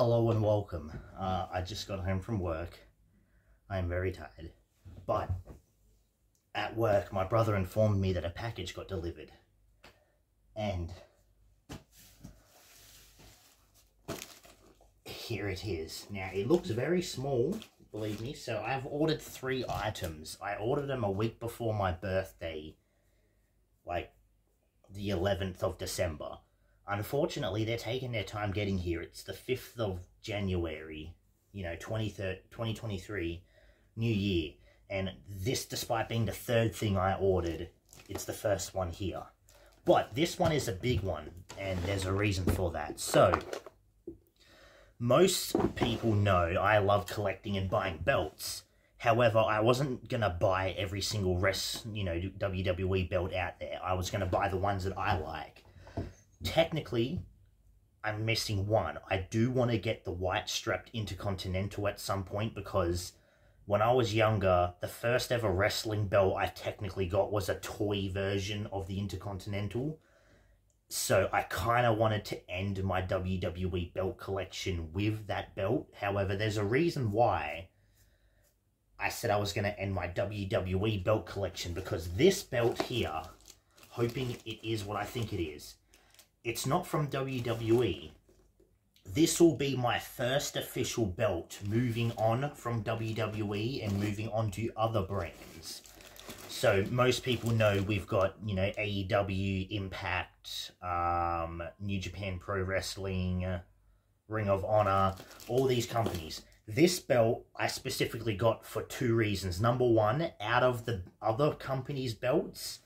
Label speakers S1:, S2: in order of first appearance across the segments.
S1: Hello and welcome. I just got home from work. I am very tired. But at work, my brother informed me that a package got delivered. And here it is. Now, it looks very small, believe me. So I've ordered 3 items. I ordered them a week before my birthday, like the 11th of December. Unfortunately, they're taking their time getting here. It's the 5th of January, 2023, New Year. And this, despite being the 3rd thing I ordered, it's the first one here. But this one is a big one, and there's a reason for that. So, most people know I love collecting and buying belts. However, I wasn't going to buy every single WWE belt out there. I was going to buy the ones that I like. Technically, I'm missing one. I do want to get the white strapped Intercontinental at some point, because when I was younger, the first ever wrestling belt I technically got was a toy version of the Intercontinental. So I kind of wanted to end my WWE belt collection with that belt. However, there's a reason why I said I was going to end my WWE belt collection, because this belt here, hoping it is what I think it is, it's not from WWE. This will be my first official belt moving on from WWE and moving on to other brands. So most people know we've got, AEW, Impact, New Japan Pro Wrestling, Ring of Honor, all these companies. This belt I specifically got for 2 reasons. Number one, out of the other companies' belts,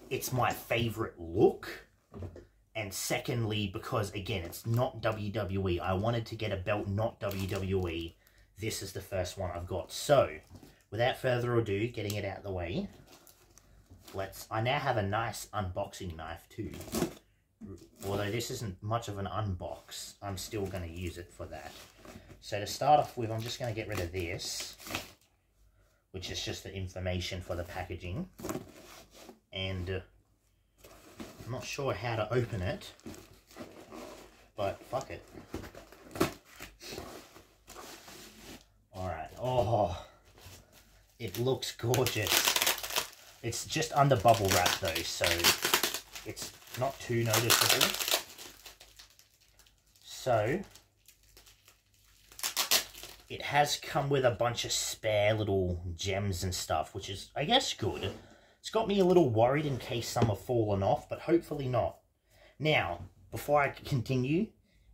S1: it's my favorite look. And secondly, because, again, it's not WWE. I wanted to get a belt not WWE. This is the first one I've got. So, without further ado, getting it out of the way, I now have a nice unboxing knife too. Although this isn't much of an unbox, I'm still going to use it for that. So to start off with, I'm just going to get rid of this, which is just the information for the packaging. And I'm not sure how to open it, but fuck it. Alright, oh, it looks gorgeous. It's just under bubble wrap though, so it's not too noticeable. So, it has come with a bunch of spare little gems and stuff, which is, I guess, good. It's got me a little worried in case some have fallen off, but hopefully not. Now, before I continue,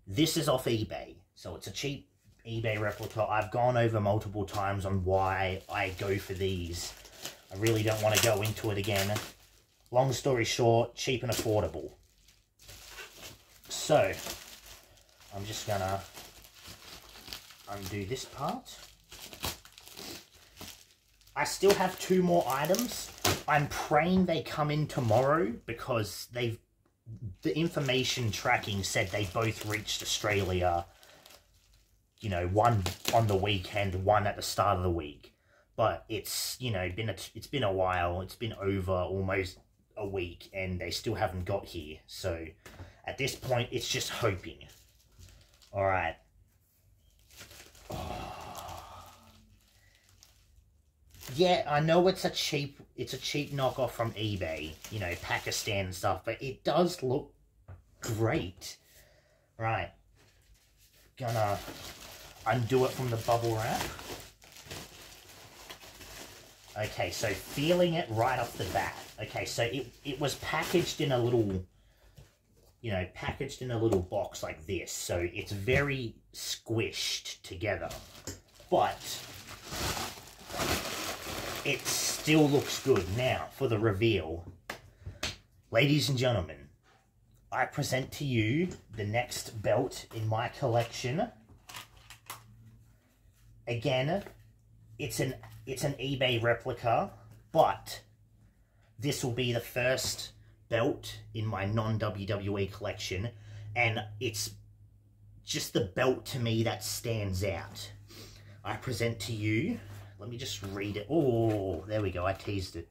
S1: this is off eBay. So it's a cheap eBay replica. I've gone over multiple times on why I go for these. I really don't want to go into it again. Long story short, cheap and affordable. So, I'm just going to undo this part. I still have 2 more items. I'm praying they come in tomorrow, because the information tracking said they both reached Australia, one on the weekend, one at the start of the week. But it's, it's been a while. It's been over almost a week and they still haven't got here. So at this point, it's just hoping. All right. Yeah, I know it's a cheap knockoff from eBay, Pakistan and stuff, but it does look great. Right. Gonna undo it from the bubble wrap. Okay, so feeling it right off the bat. Okay, so it was packaged in a little, packaged in a little box like this, so it's very squished together. But it still looks good. Now, for the reveal. Ladies and gentlemen, I present to you the next belt in my collection. Again, it's an eBay replica, but this will be the first belt in my non-WWE collection, and it's just the belt to me that stands out. I present to you, let me just read it. Oh, there we go, I teased it.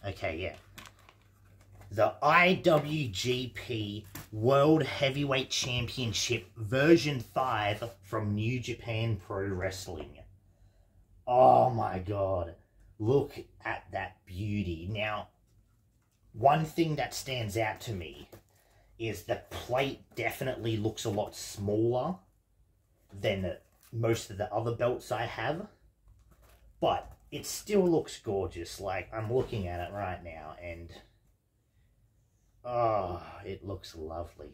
S1: Okay, yeah. the IWGP World Heavyweight Championship version 5 from New Japan Pro Wrestling. Oh my god, look at that beauty. Now, one thing that stands out to me is the plate definitely looks a lot smaller than most of the other belts I have, but it still looks gorgeous. Like, I'm looking at it right now and oh, it looks lovely.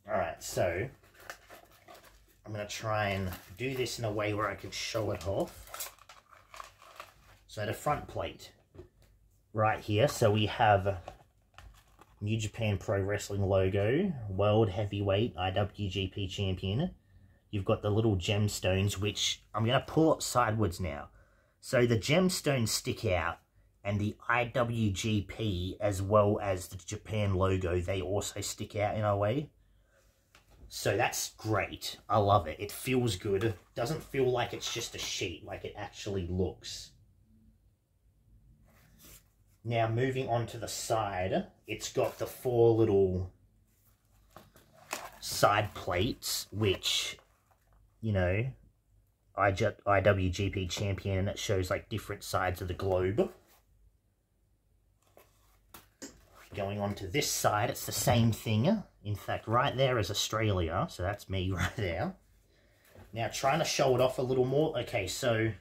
S1: Alright, so I'm going to try and do this in a way where I can show it off. So the front plate right here, so we have New Japan Pro Wrestling logo, World Heavyweight IWGP Champion. You've got the little gemstones, which I'm going to pull up sideways now. So the gemstones stick out, and the IWGP as well as the Japan logo, they also stick out in a way. So that's great. I love it. It feels good. It doesn't feel like it's just a sheet, like it actually looks. Now moving on to the side, it's got the 4 little side plates, which, you know, IWGP champion, and it shows like different sides of the globe. Going on to this side, it's the same thing. In fact, right there is Australia, so that's me right there. Now, trying to show it off a little more. Okay, so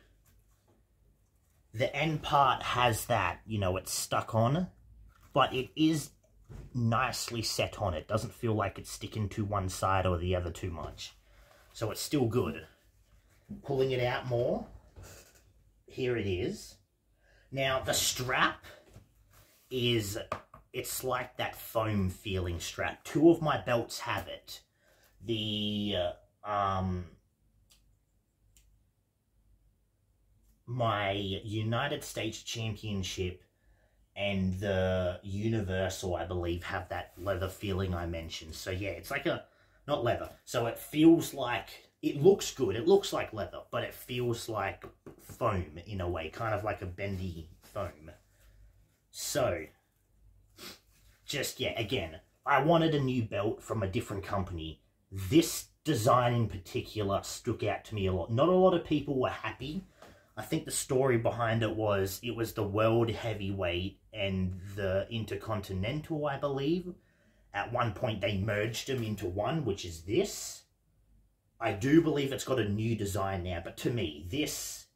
S1: the end part has that, you know, it's stuck on, but it is nicely set on. It doesn't feel like it's sticking to one side or the other too much. So it's still good. Pulling it out more, here it is. Now, the strap is, it's like that foam feeling strap. 2 of my belts have it. The, my United States Championship and the Universal, I believe, have that leather feeling I mentioned. So yeah, it's like a, not leather. So it feels like, it looks good. It looks like leather, but it feels like foam in a way, kind of like a bendy foam. So, just, yeah, again, I wanted a new belt from a different company. This design in particular stuck out to me a lot. Not a lot of people were happy. I think the story behind it was the World Heavyweight and the Intercontinental, I believe. At one point, they merged them into one, which is this. I do believe it's got a new design now, but to me, this,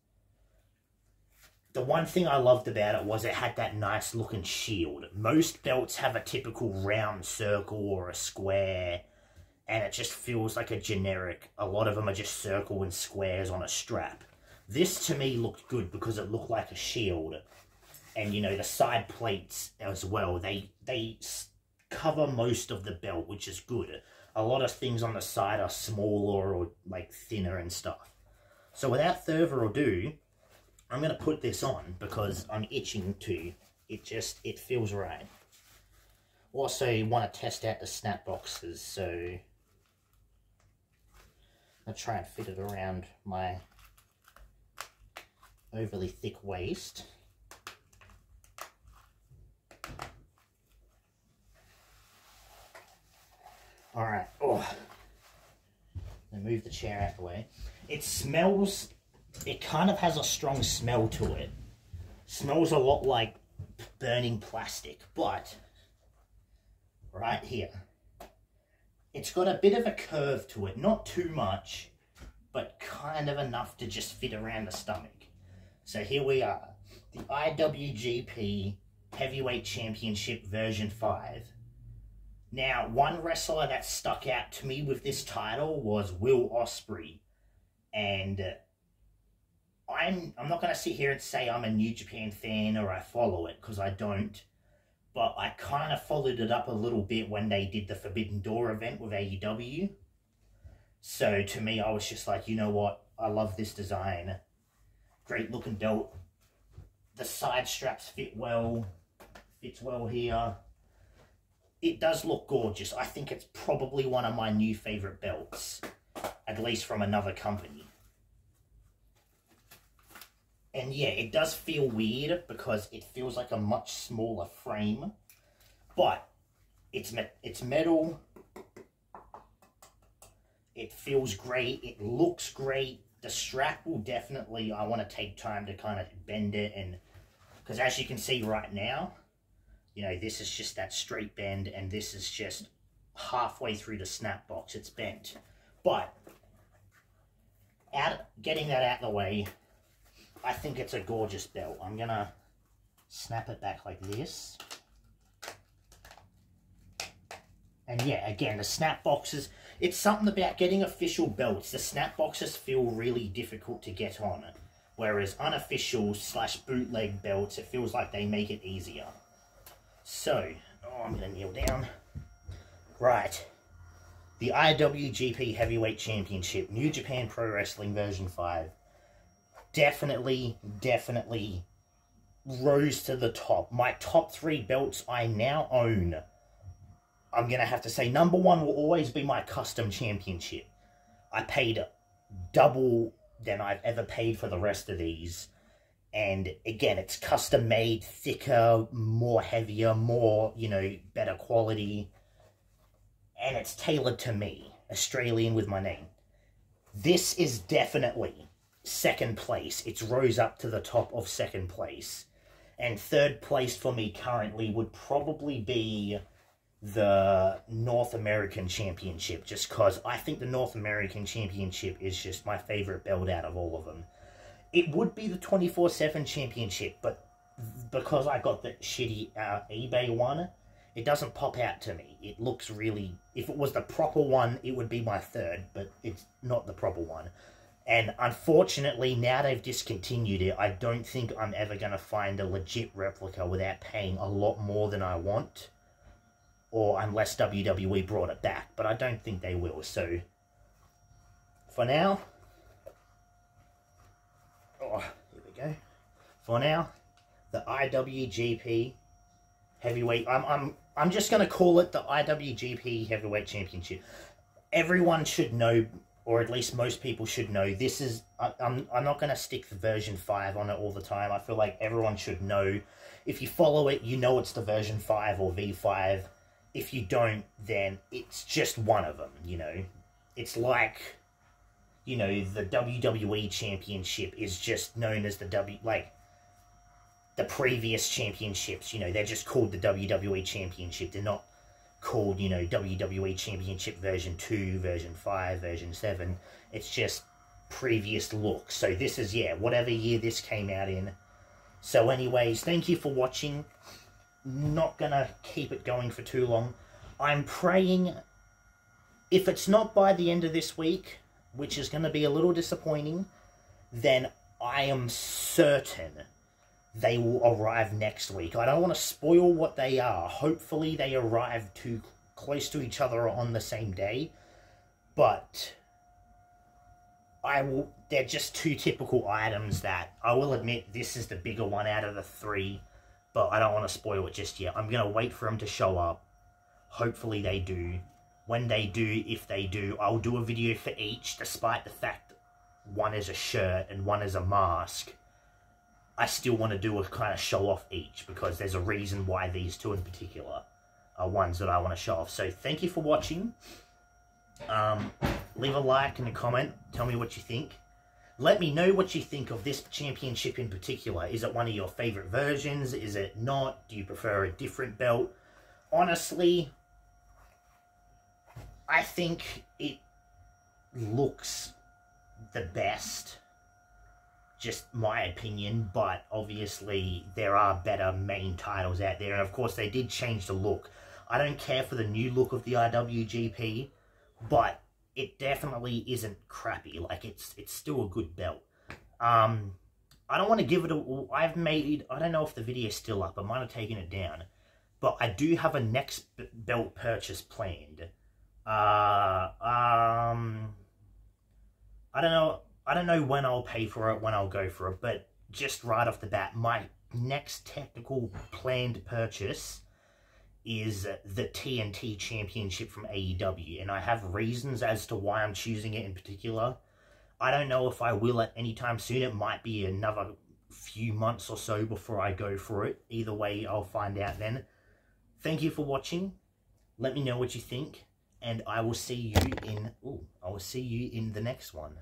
S1: the one thing I loved about it was it had that nice looking shield. Most belts have a typical round circle or a square, and it just feels like a generic. A lot of them are just circle and squares on a strap. This to me looked good because it looked like a shield. And you know, the side plates as well, they cover most of the belt, which is good. A lot of things on the side are smaller or like thinner and stuff. So without further ado, I'm going to put this on because I'm itching to. It feels right. Also, you want to test out the snap boxes, so I'll try and fit it around my overly thick waist. Alright, oh, I'll move the chair out of the way. It smells, it kind of has a strong smell to it. Smells a lot like burning plastic, but right here, it's got a bit of a curve to it, not too much, but kind of enough to just fit around the stomach. So here we are, the IWGP Heavyweight Championship version 5. Now, one wrestler that stuck out to me with this title was Will Ospreay. And I'm not going to sit here and say I'm a New Japan fan or I follow it, because I don't. But I kind of followed it up a little bit when they did the Forbidden Door event with AEW. So to me, I was just like, you know what? I love this design. Great looking belt. The side straps fit well. Fits well here. It does look gorgeous. I think it's probably one of my new favourite belts. At least from another company. And yeah, it does feel weird because it feels like a much smaller frame. But it's metal. It feels great. It looks great. The strap will definitely, I want to take time to kind of bend it. And because as you can see right now, you know, this is just that straight bend. And this is just halfway through the snap box. It's bent. But getting that out of the way, I think it's a gorgeous belt. I'm going to snap it back like this. And yeah, again, the snap boxes, it's something about getting official belts. The snap boxes feel really difficult to get on. Whereas unofficial / bootleg belts, it feels like they make it easier. So, I'm going to kneel down. Right. The IWGP Heavyweight Championship, New Japan Pro Wrestling version 5. Definitely rose to the top. My top 3 belts I now own. I'm going to have to say number 1 will always be my custom championship. I paid double than I've ever paid for the rest of these. And again, it's custom made, thicker, more heavier, more, you know, better quality. And it's tailored to me, Australian with my name. This is definitely second place. It's rose up to the top of second place. And third place for me currently would probably be the North American Championship, just because I think the North American Championship is just my favorite belt out of all of them. It would be the 24/7 Championship, but because I got the shitty eBay one, it doesn't pop out to me. It looks really... If it was the proper one, it would be my third, but it's not the proper one. And unfortunately, now they've discontinued it, I don't think I'm ever going to find a legit replica without paying a lot more than I want. Or unless WWE brought it back, but I don't think they will. So, for now... Oh, here we go. For now, the IWGP Heavyweight... I'm just going to call it the IWGP Heavyweight Championship. Everyone should know, or at least most people should know, this is... I'm not going to stick the version 5 on it all the time. I feel like everyone should know. If you follow it, you know it's the version 5 or V5. If you don't, then it's just one of them, you know. It's like, you know, the WWE Championship is just known as the the previous championships, you know, they're just called the WWE Championship. They're not called, you know, WWE Championship version 2, version 5, version 7. It's just previous looks. So this is, yeah, whatever year this came out in. So anyways, thank you for watching. Not gonna keep it going for too long. I'm praying, if it's not by the end of this week, which is gonna be a little disappointing, then I am certain they will arrive next week. I don't want to spoil what they are. Hopefully they arrive too close to each other on the same day, but they're just 2 typical items that I will admit this is the bigger one out of the 3. But I don't want to spoil it just yet. I'm going to wait for them to show up. Hopefully they do. When they do, if they do, I'll do a video for each, despite the fact one is a shirt and one is a mask. I still want to do a kind of show off each, because there's a reason why these 2 in particular are ones that I want to show off. So thank you for watching. Leave a like and a comment. Tell me what you think. Let me know what you think of this championship in particular. Is it one of your favorite versions? Is it not? Do you prefer a different belt? Honestly, I think it looks the best. Just my opinion, but obviously there are better main titles out there. And of course they did change the look. I don't care for the new look of the IWGP, but it definitely isn't crappy. Like, it's still a good belt. I don't want to give it a... I don't know if the video's still up. I might have taken it down. But I do have a next belt purchase planned. I don't know when I'll pay for it, when I'll go for it. But just right off the bat, my next technical planned purchase is the TNT Championship from AEW, and I have reasons as to why I'm choosing it in particular. I don't know if I will at any time soon. It might be another few months or so before I go for it. Either way, I'll find out then. Thank you for watching. Let me know what you think, and I will see you in the next one.